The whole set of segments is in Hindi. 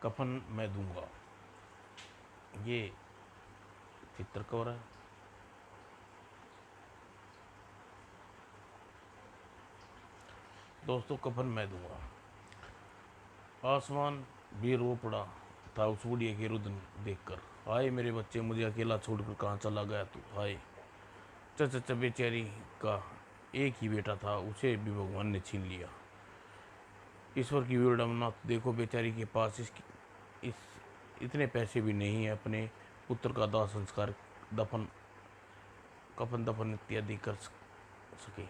कफन मैं दूंगा। ये चित्र कवर है। दोस्तों, कफन मैं दूंगा। आसमान भी रो पड़ा था उस बुढ़िया के रुदन देखकर। हाय मेरे बच्चे, मुझे अकेला छोड़कर कहाँ चला गया तू। हाय चचा बेचारी का एक ही बेटा था, उसे भी भगवान ने छीन लिया। ईश्वर की विडम्बना देखो, बेचारी के पास इस इतने पैसे भी नहीं है अपने पुत्र का दाह संस्कार, दफन कफन दफन इत्यादि कर सके।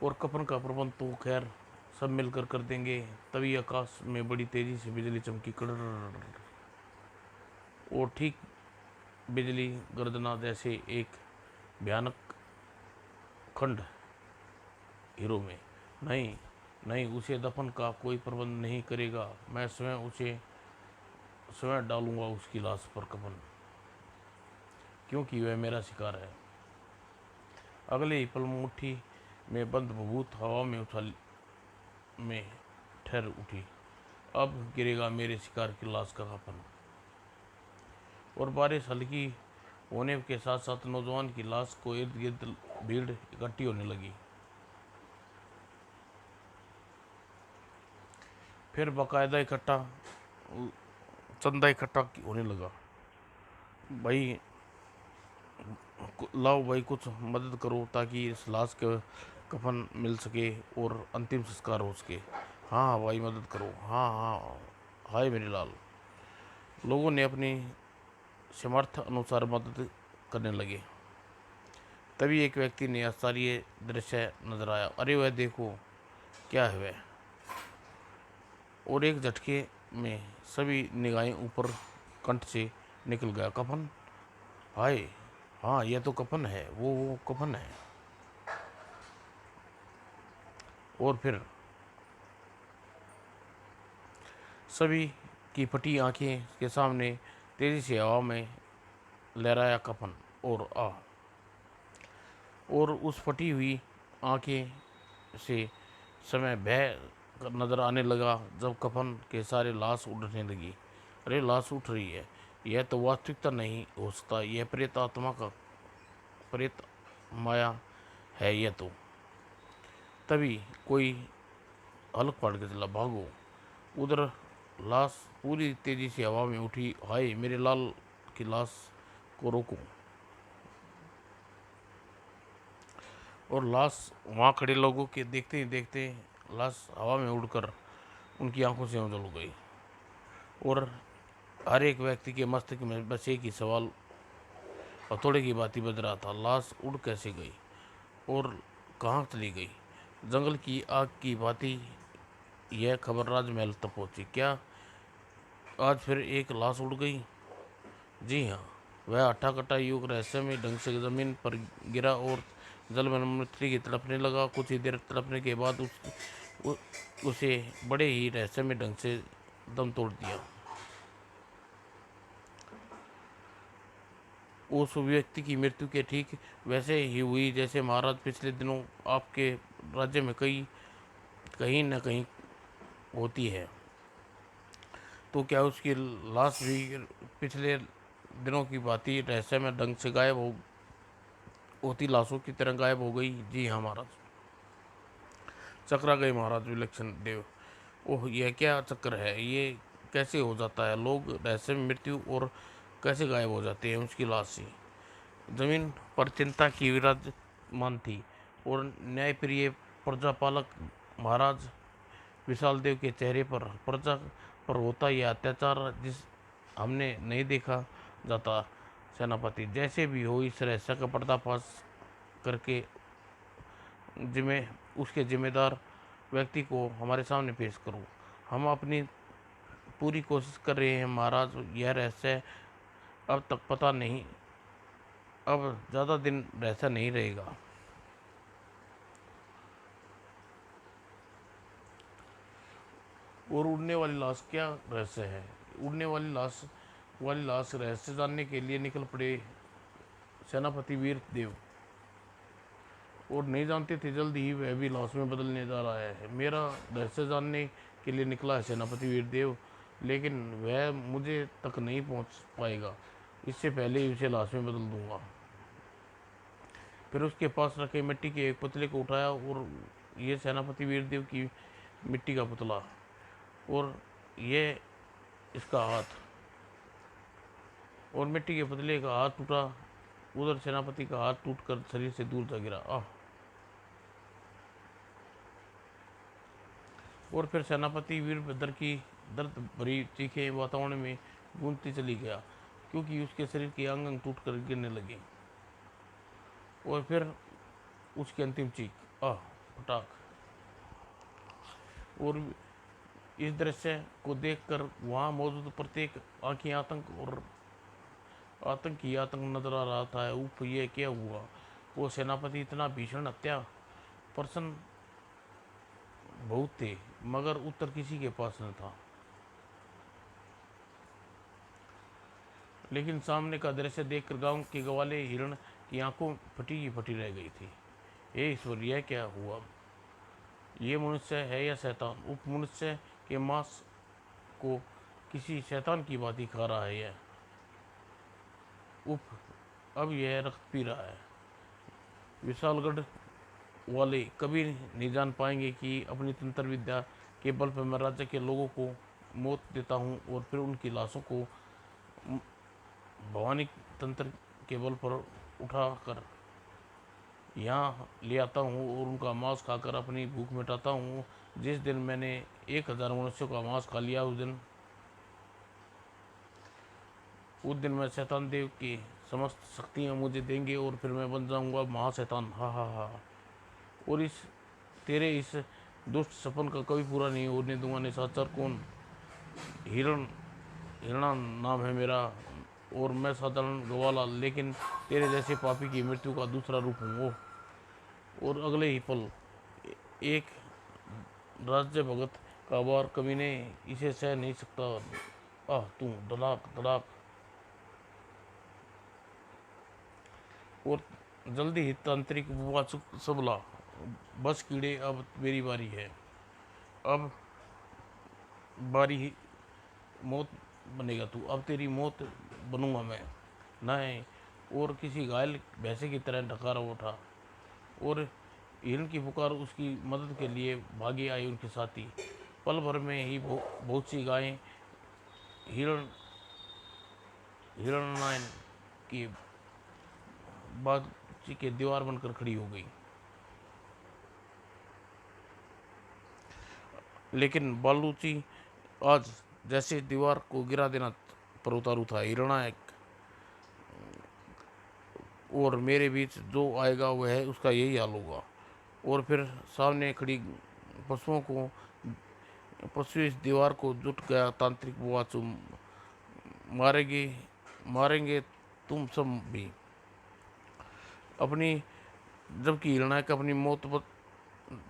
और कफन का प्रबंध तो खैर सब मिलकर कर देंगे। तभी आकाश में बड़ी तेजी से बिजली चमकी, कड़र। और ठीक बिजली गर्जना जैसे एक भयानक खंड हीरो में। नहीं नहीं, उसे दफन का कोई प्रबंध नहीं करेगा। मैं स्वयं डालूंगा उसकी लाश पर कफन, क्योंकि वह मेरा शिकार है। अगले ही पल मुट्ठी में बंद भभूत हवा में उछाल में ठहर उठी। अब गिरेगा मेरे शिकार की लाश का कफन। और बारिश हल्की होने के साथ साथ नौजवान की लाश को इर्द गिर्द भीड़ इकट्ठी होने लगी। फिर बाकायदा चंदा इकट्ठा होने लगा। भाई लाओ भाई, कुछ मदद करो ताकि इस लाश के कफन मिल सके और अंतिम संस्कार हो सके। हाँ हाँ भाई, मदद करो। हाँ हाँ, हाय मेरे लाल। लोगों ने अपनी सामर्थ्य अनुसार मदद करने लगे। तभी एक व्यक्ति ने आश्चर्य दृश्य नजर आया। अरे वह देखो, क्या है वह। और एक झटके में सभी निगाहें ऊपर कंठ से निकल गया। कफन। हाय, हाँ यह तो कफन है, वो कफन है। और फिर सभी की फटी आंखें के सामने तेजी से हवा में लहराया कफन। और उस फटी हुई आंखें से समय भय नजर आने लगा जब कफन के सारे लाश उड़ने लगी। अरे लाश उठ रही है, यह तो वास्तविकता नहीं हो सकता, यह प्रेत आत्मा का प्रेत माया है यह तो। तभी कोई हल्क पड़ के चला, भागो उधर। लाश पूरी तेजी से हवा में उठी। हाय मेरे लाल की लाश को रोको। और लाश वहाँ खड़े लोगों के देखते ही देखते लाश हवा में उड़कर उनकी आंखों से ओझल हो गई। और हर एक व्यक्ति के मस्तिष्क में बस एक ही सवाल हथौड़े की बाती बज रहा था, लाश उड़ कैसे गई और कहाँ चली गई। जंगल की आग की भांति यह खबर राजमहल तक पहुंची। क्या आज फिर एक लाश उड़ गई? जी हाँ, वह हट्टा कट्टा युवक रहस्यमय ढंग से जमीन पर गिरा और जल में मृत्यु की तड़पने लगा। कुछ ही देर तड़पने के बाद उ, उसे बड़े ही रहस्यमय ढंग से दम तोड़ दिया। उस व्यक्ति की मृत्यु के ठीक वैसे ही हुई जैसे महाराज पिछले दिनों आपके राज्य में कहीं न कहीं होती है। तो क्या उसकी लाश भी पिछले दिनों की भांति रहस्यमय ढंग से गायब होती लाशों की तरह गायब हो गई? जी हाँ महाराज। चकरा गए महाराज विलक्षण देव। ओह, यह क्या चक्कर है? ये कैसे हो जाता है? लोग रहस्य में मृत्यु और कैसे गायब हो जाते हैं उसकी लाश से? जमीन पर चिंता की विराजमान थी और न्यायप्रिय प्रजापालक महाराज विशाल देव के चेहरे पर प्रजा पर होता यह अत्याचार जिस हमने नहीं देखा जाता। सेनापति, जैसे भी हो इस रहस्य का पर्दाफाश करके जिम्मे उसके जिम्मेदार व्यक्ति को हमारे सामने पेश करो। हम अपनी पूरी कोशिश कर रहे हैं महाराज। यह रहस्य अब तक पता नहीं, अब ज़्यादा दिन रहस्य नहीं रहेगा। और उड़ने वाली लाश क्या रहस्य है? उड़ने वाली लाश रहस्य जानने के लिए निकल पड़े सेनापति वीर देव। और नहीं जानते थे जल्द ही वह भी लाश में बदलने जा रहा है। मेरा रहस्य जानने के लिए निकला है सेनापति वीरदेव, लेकिन वह मुझे तक नहीं पहुंच पाएगा। इससे पहले ही उसे लाश में बदल दूंगा। फिर उसके पास रखे मिट्टी के एक पुतले को उठाया, और ये सेनापति वीरदेव की मिट्टी का पुतला, और ये इसका हाथ, और मिट्टी के पुतले का हाथ टूटा। उधर सेनापति का हाथ टूटकर शरीर से दूर जा गिरा। आह! और फिर सेनापति वीरभद्र की दर्द भरी चीखें वातावरण में गूंजती चली गया, क्योंकि उसके शरीर के अंग अंग टूट कर गिरने लगे। और फिर उसकी अंतिम चीख, आह! फटाक! और इस दृश्य को देखकर वहां मौजूद प्रत्येक आंखें आतंक नजर आ रहा था। उफ, ये क्या हुआ? वो सेनापति इतना भीषण हत्या प्रसन्न बहुत थे, मगर उत्तर किसी के पास न था। लेकिन सामने का दृश्य देखकर गांव के गवाले हिरण की आंखों फटी फटी रह गई थी। हे ईश्वर, यह क्या हुआ? ये मनुष्य है या शैतान? उप मनुष्य के मांस को किसी शैतान की भांति खा रहा है यह। उफ, अब यह रक्त पी रहा है। विशालगढ़ वाले कभी नहीं जान पाएंगे कि अपनी तंत्र विद्या के बल पर मैं राज्य के लोगों को मौत देता हूँ, और फिर उनकी लाशों को भवानी तंत्र के बल पर उठाकर यहाँ ले आता हूँ और उनका मांस खाकर अपनी भूख मिटाता हूँ। जिस दिन मैंने 1000 मनुष्यों का मांस खा लिया, उस दिन मैं शैतान देव की समस्त शक्तियाँ मुझे देंगे, और फिर मैं बन जाऊँगा महाशैतान। हा हा हा! और तेरे इस दुष्ट सपन का कभी पूरा नहीं होने दूंगा। निशाचर कौन? हिरणा नाम है मेरा, और मैं साधारण गवाला, लेकिन तेरे जैसे पापी की मृत्यु का दूसरा रूप हूँ वो। और अगले ही पल एक राज्य भगत का वार कमीने इसे सह नहीं सकता। आह! तू! धड़ाक धड़ाक! और जल्दी ही तांत्रिक वाचुक सबला, बस कीड़े, अब मेरी बारी है। अब बारी ही मौत बनेगा तू, अब तेरी मौत बनूंगा मैं। नहीं, और किसी घायल भैंसे की तरह ढकारा उठा, और हिरण की पुकार उसकी मदद के लिए भागे आए उनके साथी। पल भर में ही बहुत सी गायें हिरण हिरणनायन की बागची के दीवार बनकर खड़ी हो गई। लेकिन बालूची आज जैसे दीवार को गिरा देना पर उतारू था। हिरणायक और मेरे बीच जो आएगा वह उसका यही हाल होगा। और फिर सामने खड़ी पशु इस दीवार को जुट गया। तांत्रिक बुआचू, मारेंगे मारेंगे तुम सब भी अपनी। जबकि हिरणायक अपनी मौत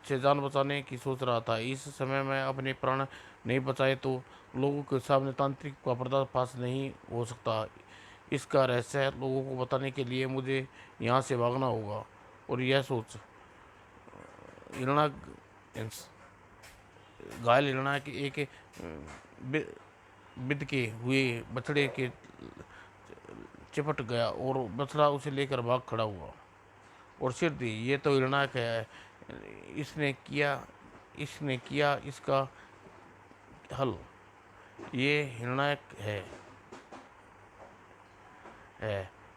से जान बचाने की सोच रहा था। इस समय मैं अपने प्राण नहीं बचाए तो लोगों के सामने तांत्रिक का पर्दाफाश नहीं हो सकता। इसका रहस्य लोगों को बताने के लिए मुझे यहाँ से भागना होगा। और यह सोच हिरणा घायल हिरणायक एक बिद के हुए बछड़े के चिपट गया, और बछड़ा उसे लेकर भाग खड़ा हुआ और सिर दी। ये तो हिरणायक है, इसने किया इसका हल। ये हिरणायक है,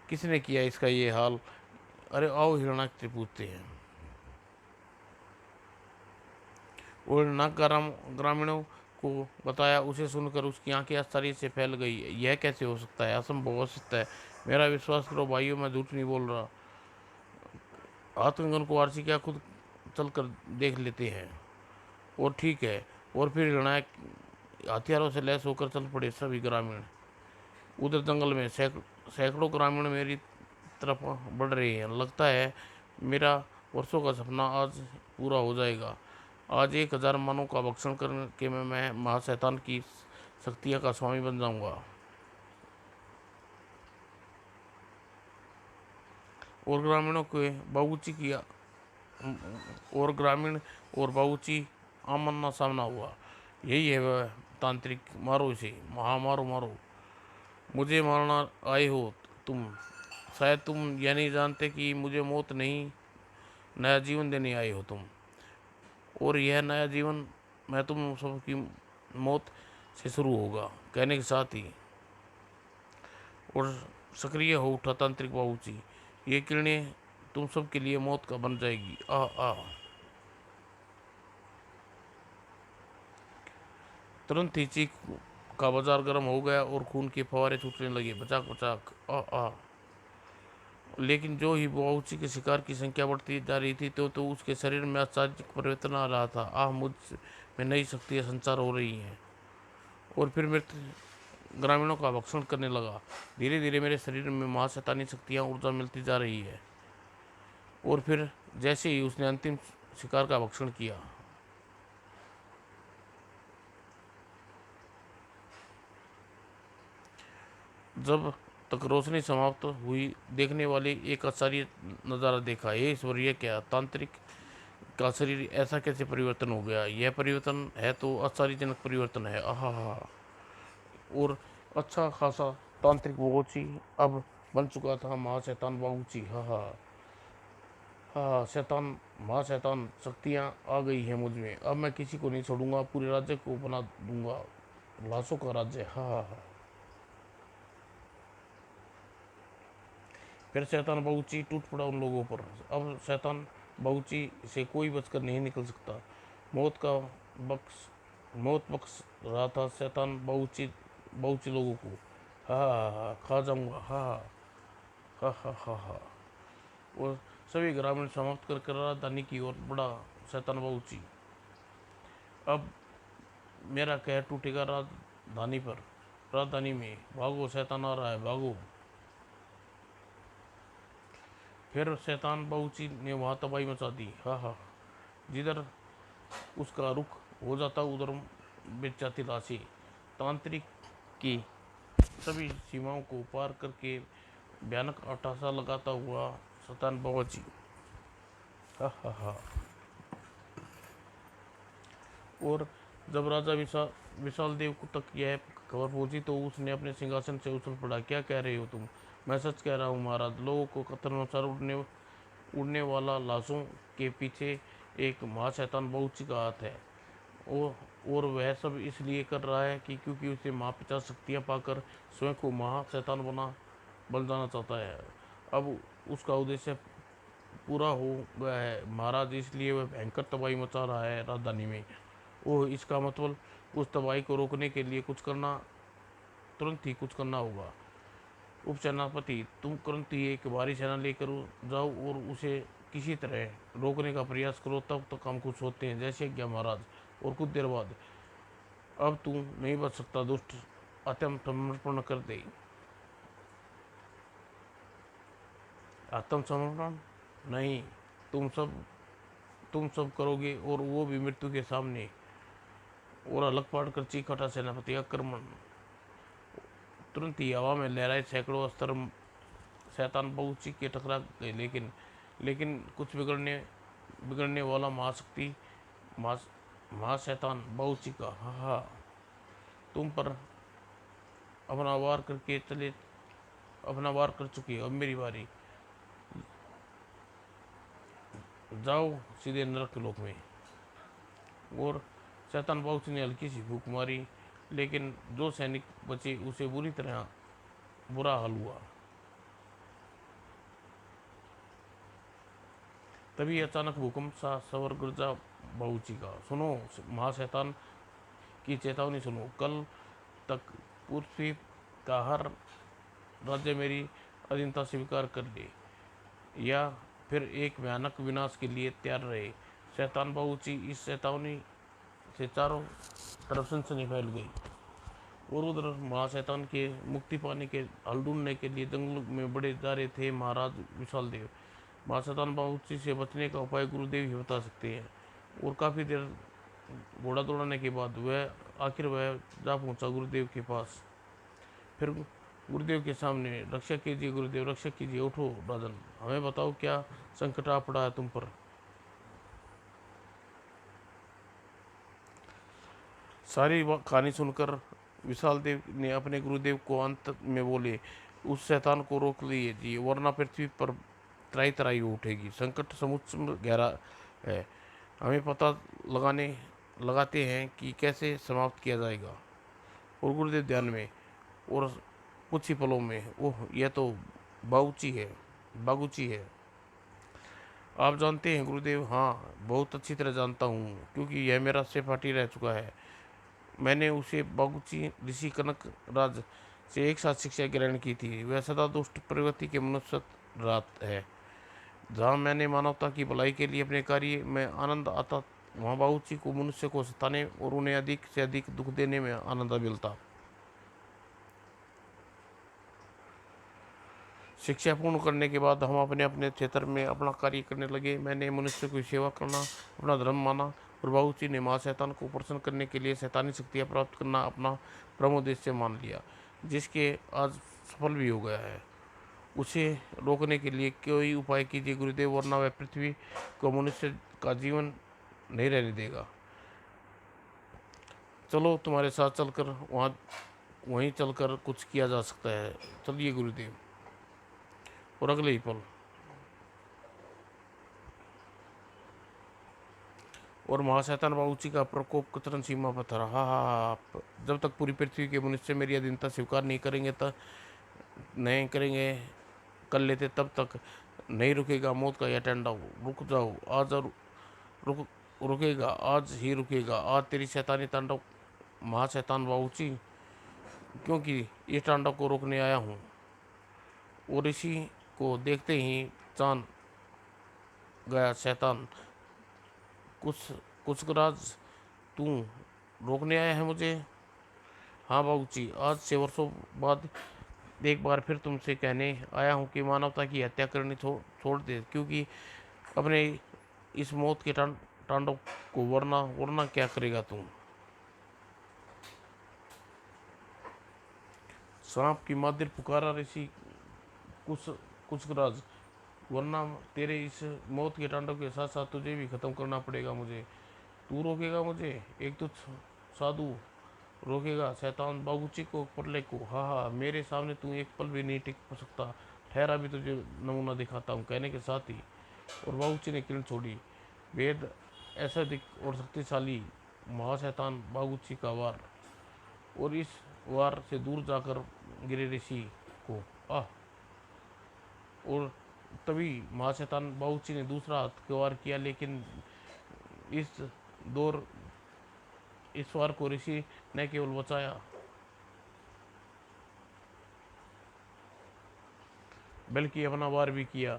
किसने किया इसका ये हाल? अरे आओ, हिरणायक से पूछते हैं। और ग्रामीणों को बताया। उसे सुनकर उसकी आंखें आश्चर्य से फैल गई। यह कैसे हो सकता है? असंभव हो सकता है। मेरा विश्वास करो भाइयों, मैं झूठ नहीं बोल रहा। आतंकन को आरसी क्या खुद चल कर देख लेते हैं। और ठीक है। और फिर हिरणायक हथियारों से लैस होकर चल पड़े। सभी ग्रामीण उधर जंगल में सैकड़ों ग्रामीण मेरी तरफ बढ़ रहे हैं। लगता है मेरा वर्षों का सपना आज पूरा हो जाएगा। आज 1000 मानव का भक्षण करके मैं महाशैतान की शक्तियाँ का स्वामी बन जाऊंगा। और ग्रामीणों के बाबूजी की और ग्रामीण और बाबूची आमना सामना हुआ। यही है वह तांत्रिक, मारो इसे, हाँ मारो मारो। मुझे मारना आए हो तुम, शायद तुम यह नहीं जानते कि मुझे मौत नहीं, नया जीवन देने आए हो तुम। और यह नया जीवन मैं तुम सबकी मौत से शुरू होगा, कहने के साथ ही और सक्रिय हो उठा तांत्रिक बाबूजी। ये किरणें तुम सब के लिए मौत का बन जाएगी। आ आ। तुरंत ही चीख का बाजार गर्म हो गया और खून के फवारे छूटने लगे, बचाक बचाक। आ आ। लेकिन जो ही बाबूजी के शिकार की संख्या बढ़ती जा रही थी तो उसके शरीर में अचानक परिवर्तन आ रहा था। आह, मुझ में नई शक्तियाँ संचार हो रही हैं। और फिर मृत ग्रामीणों का भक्षण करने लगा। धीरे धीरे मेरे शरीर में महाशैतानी शक्तियाँ ऊर्जा मिलती जा रही है। और फिर जैसे ही उसने अंतिम शिकार का भक्षण किया, जब तक रोशनी समाप्त हुई, देखने वाले एक आश्चर्य नज़ारा देखा। ये ईश्वर, ये क्या! तांत्रिक का शरीर ऐसा कैसे परिवर्तन हो गया? यह परिवर्तन है तो आश्चर्यजनक परिवर्तन है। आहा हा। और अच्छा खासा तांत्रिक बाबूची अब बन चुका था महाशैतान बाबूची। हा हा हा। शैतान, महाशैतान शक्तियाँ आ गई हैं मुझ में। अब मैं किसी को नहीं छोड़ूंगा, पूरे राज्य को बना दूंगा लाशों का राज्य। हा हा हा। फिर शैतान बाबूची टूट पड़ा उन लोगों पर। अब शैतान बाबूची से कोई बचकर नहीं निकल सकता। मौत का बख्श मौत बख्श रहा था शैतान बाबूची बाबूची लोगों को। हा हा हा, खा जाऊंगा। हा हा हा हा हा। और सभी ग्रामीण समाप्त कर कर राजधानी की ओर बढ़ा शैतान बाबूची। अब मेरा कहर टूटेगा राजधानी पर। राजधानी में भागो, शैतान आ रहा है, भागो। फिर शैतान बाबूची ने वहां तबाही मचा दी। हा हा। जिधर उसका रुख हो जाता उधर बिछ जाती लाशें। तांत्रिक की सभी सीमाओं को पार करके भयानक अट्टासा लगाता हुआ शैतान बाबूची। हा हा हा। और जब राजा विशाल देव को तक यह खबर पहुंची तो उसने अपने सिंहासन से उछल पड़ा। क्या कह रहे हो तुम? मैं सच कह रहा हूँ महाराज। लोगों को कथन अनुसार उड़ने वाला लाशों के पीछे एक महाशैतान बाबूची का हाथ है। और वह सब इसलिए कर रहा है कि क्योंकि उसे महापिता शक्तियाँ पाकर स्वयं को महाशैतान बन जाना चाहता है। अब उसका उद्देश्य पूरा हो गया है महाराज, इसलिए वह भयंकर तबाही मचा रहा है राजधानी में। ओह, इसका मतलब उस तबाही को रोकने के लिए तुरंत ही कुछ करना होगा। उपसेनापति, तुम तुरंत ही एक भारी सेना लेकर जाओ और उसे किसी तरह रोकने का प्रयास करो, तब तक हम कुछ होते हैं। जैसे क्या महाराज। और कुछ देर बाद, अब तू नहीं बच सकता दुष्ट, आत्मसमर्पण कर दे। आत्मसमर्पण नहीं, तुम सब तुम सब करोगे, और वो भी मृत्यु के सामने। और अलग पाड़ कर चीख उठा सेनापति। आक्रमण! तुरंत ही हवा में लहराए सैकड़ों अस्त्र शैतान बाबूची के टकरा गए। लेकिन लेकिन कुछ बिगड़ने बिगड़ने वाला महाशक्ति महाशैतान बाबूची का। हा हा। तुम पर अपना वार करके चले अपना वार कर चुकी है, अब मेरी बारी। जाओ सीधे नरक लोक में। और शैतान बाबूची ने हल्की सी फूंक मारी, लेकिन जो सैनिक बचे उसे बुरी तरह बुरा हाल हुआ। तभी अचानक भूकंप सा सवर गुर्जा बाबूची का। सुनो महाशैतान की चेतावनी सुनो। कल तक पृथ्वी का हर राज्य मेरी अधीनता स्वीकार कर ले, या फिर एक भयानक विनाश के लिए तैयार रहे। शैतान बाबूची इस चेतावनी से चारों तरफ सनसनी फैल गई। और उधर महाशैतान के मुक्ति पाने के हल ढूंढने के लिए जंगल में बड़े जा रहे थे महाराज विशाल देव। महाशैतान बाबूची से बचने का उपाय गुरुदेव ही बता सकते हैं। और काफ़ी देर घोड़ा दौड़ाने के बाद वह जा पहुंचा गुरुदेव के पास। फिर गुरुदेव के सामने, रक्षा कीजिए गुरुदेव, रक्षा कीजिए। उठो राजन, हमें बताओ क्या संकट आ पड़ा है तुम पर। सारी कहानी सुनकर विशाल देव ने अपने गुरुदेव को अंत में बोले, उस शैतान को रोक लीजिए वरना पृथ्वी पर त्राई त्राई उठेगी। संकट समुद्र गहरा है, हमें पता लगाने लगाते हैं कि कैसे समाप्त किया जाएगा। और गुरुदेव ध्यान में, और कुछ ही पलों में, ओह यह तो बागुची है, बागुची है। आप जानते हैं गुरुदेव? हाँ, बहुत अच्छी तरह जानता हूँ, क्योंकि यह मेरा सहपाठी रह चुका है। मैंने उसे बागुची ऋषि कनक राज से एक साथ शिक्षा ग्रहण की थी। वह सदा दुष्ट प्रवृत्ति के मनुष्य रात है। जहाँ मैंने मानवता की भलाई के लिए अपने कार्य में आनंद आता, वहाँ बाबूजी को मनुष्य को सताने और उन्हें अधिक से अधिक दुख देने में आनंद मिलता। शिक्षा पूर्ण करने के बाद हम अपने अपने क्षेत्र में अपना कार्य करने लगे। मैंने मनुष्य की सेवा करना अपना धर्म माना और बाबूजी ने माँ शैतान को प्रसन्न करने के लिए शैतानी शक्तियाँ प्राप्त करना अपना परम उद्देश्य मान लिया, जिसके आज सफल भी हो गया है। उसे रोकने के लिए कोई उपाय कीजिए गुरुदेव, वरना वह पृथ्वी को मनुष्य का जीवन नहीं रहने देगा। चलो तुम्हारे साथ चलकर वहीं चलकर कुछ किया जा सकता है। चलिए गुरुदेव। और अगले ही पल और महाशैतान बाबूजी का प्रकोप चरण सीमा पर था। हा, जब तक पूरी पृथ्वी के मनुष्य मेरी अधीनता स्वीकार नहीं करेंगे, तब नहीं करेंगे कर लेते, तब तक नहीं रुकेगा मौत का यह टंडा। रुक जाओ आज, और रुक रुकेगा आज ही रुकेगा आज तेरी शैतानी तांडव महाशैतान बाबूजी, क्योंकि इस तांडव को रोकने आया हूँ। और इसी को देखते ही चांद गया शैतान। कुछ कुछ राज तू रोकने आया है मुझे? हाँ बाबूजी, आज से वर्षों बाद एक बार फिर तुमसे कहने आया हूँ कि मानवता की हत्या करनी छोड़ दे, क्योंकि अपने इस मौत के तांडव को वरना वरना क्या करेगा तुम? सांप की मादिर पुकारा ऋषि कुछ कुछ राज, वरना तेरे इस मौत के तांडव के साथ साथ तुझे भी खत्म करना पड़ेगा मुझे। तू रोकेगा मुझे? एक तुझ साधु रोकेगा शैतान बाबूजी को, परले को? हाँ हाँ, मेरे सामने तू एक पल भी नहीं टिक सकता। ठहरा भी तुझे नमूना दिखाता हूँ। कहने के साथ ही और बाबूजी ने किरण छोड़ी। वेद ऐसा दिख और शक्तिशाली महाशैतान बाबूजी का वार, और इस वार से दूर जाकर गिरे ऋषि को। आह! और तभी महाशैतान बाबूजी ने दूसरा हाथ का वार किया, लेकिन इस दौर इस वार को ऋषि ने केवल बचाया, बल्कि अपना वार भी किया।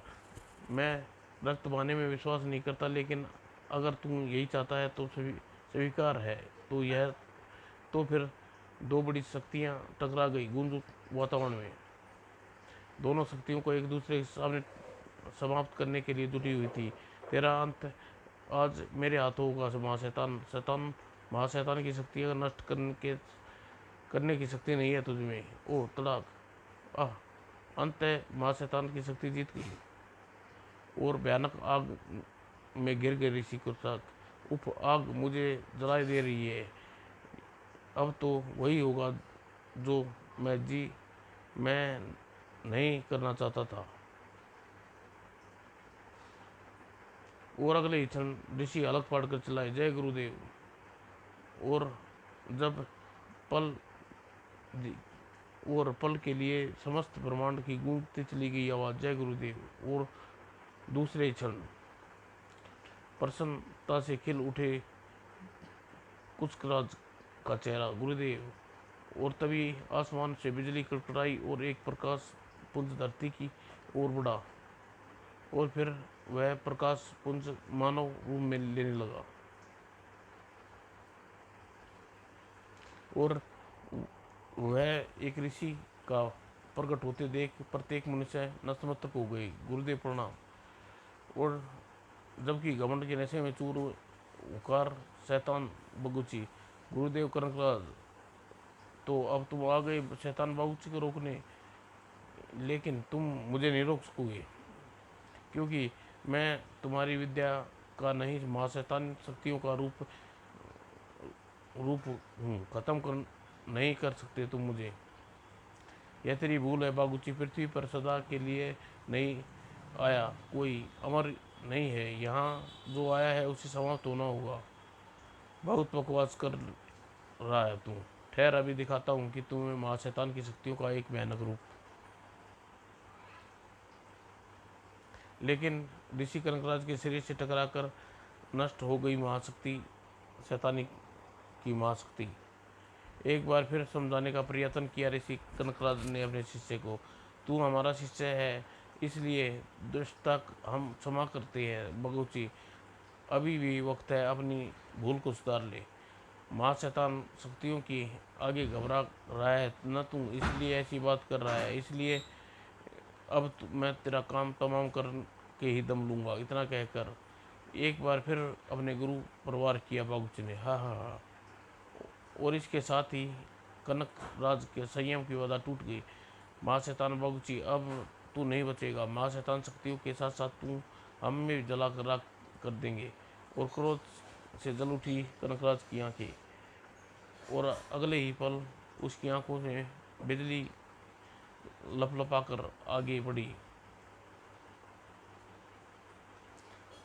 मैं रक्त बहाने में विश्वास नहीं करता, लेकिन अगर तू यही चाहता है तो स्वीकार है। तो यह तो फिर दो बड़ी शक्तियां टकरा गई गूंज वातावरण में। दोनों शक्तियों को एक दूसरे के सामने समाप्त करने के लिए जुटी हुई थी। तेरा अंत आज मेरे हाथों होगा महाशैतान। शैतान महाशैतान की शक्तियाँ नष्ट करने की शक्ति नहीं है तुझमें। ओ तड़ाक! आह! अंत है, महाशैतान की शक्ति जीत गई और भयानक आग में गिर गई ऋषि को तक। उफ! आग मुझे जलाई दे रही है। अब तो वही होगा जो मैं नहीं करना चाहता था। और अगले ही क्षण ऋषि अलग पाड़कर चिल्लाए, जय गुरुदेव। और जब पल और पल के लिए समस्त ब्रह्मांड की गूंजती चली गई आवाज़, जय गुरुदेव। और दूसरे क्षण प्रसन्नता से खिल उठे कुछ राज का चेहरा, गुरुदेव। और तभी आसमान से बिजली कड़कड़ाई और एक प्रकाश पुंज धरती की ओर बढ़ा, और फिर वह प्रकाश पुंज मानव रूप में लेने लगा। और वह एक ऋषि का प्रकट होते देख प्रत्येक मनुष्य नतमस्तक हो गई, गुरुदेव प्रणाम। और जबकि घमंड के नशे में चूर उकार शैतान बगुची, गुरुदेव कनकराज, तो अब तुम आ गए शैतान बाबूजी को रोकने, लेकिन तुम मुझे नहीं रोक सकोगे, क्योंकि मैं तुम्हारी विद्या का नहीं महाशैतान शक्तियों का रूप रूप हूँ, खत्म कर नहीं कर सकते तुम मुझे। यह तेरी भूल है बागुची, पृथ्वी पर सदा के लिए नहीं आया कोई, अमर नहीं है यहाँ, जो आया है उसे समाप्त होना होगा। बहुत बकवास कर रहा है तू, ठहर अभी दिखाता हूँ कि तुम्हें महाशैतान की शक्तियों का एक भयानक रूप। लेकिन ऋषि कनकराज के शरीर से टकराकर नष्ट हो गई महाशक्ति, शैतानी की महाशक्ति। एक बार फिर समझाने का प्रयत्न किया ऋषि कनकराज ने अपने शिष्य को। तू हमारा शिष्य है, इसलिए दुष्टता हम क्षमा करते हैं बगुची। अभी भी वक्त है, अपनी भूल को सुधार ले। माँ शैतान शक्तियों की आगे घबरा रहा है न तू, इसलिए ऐसी बात कर रहा है, इसलिए अब मैं तेरा काम तमाम कर के ही दम लूँगा। इतना कहकर एक बार फिर अपने गुरु प्रवार किया बागुची ने। हाँ हाँ हाँ। और इसके साथ ही कनक राज के संयम की बाधा टूट गई। माँ शैतान बागुची, अब तू नहीं बचेगा। माँ शैतान शक्तियों के साथ साथ तू हमें भी जला कर राख कर देंगे। और क्रोध से जल उठी कनकराज की आंखें, और अगले ही पल उसकी आंखों में बिजली लपलपाकर आगे बढ़ी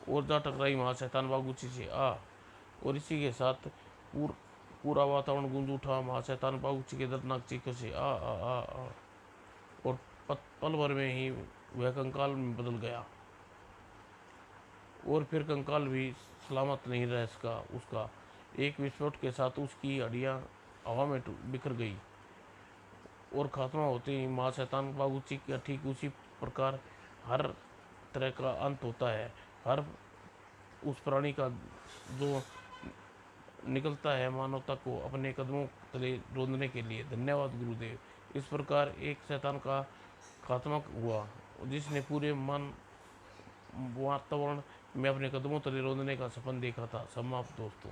और जा टकराई वहाँ शैतान बागुची से। और इसी के साथ पूर, पूरा वातावरण गूंज उठा वहाँ शैतान बागुची के दर्दनाक चीखों से। आ और पल भर में ही वह कंकाल में बदल गया। और फिर कंकाल भी सलामत नहीं रह सका उसका। एक विस्फोट के साथ उसकी हड्डियाँ हवा में बिखर गई। और खात्मा होते ही माँ शैतान बागुची का ठीक उसी प्रकार हर तरह का अंत होता है। हर उस प्राणी का जो निकलता है मानवता को अपने कदमों तले रोंदने के लिए। धन्यवाद गुरुदेव। इस प्रकार एक शैतान का खात्मा हुआ जिसने पूरे मन वातावरण में अपने कदमों तले रोंदने का सपन देखा था। समाप्त दोस्तों।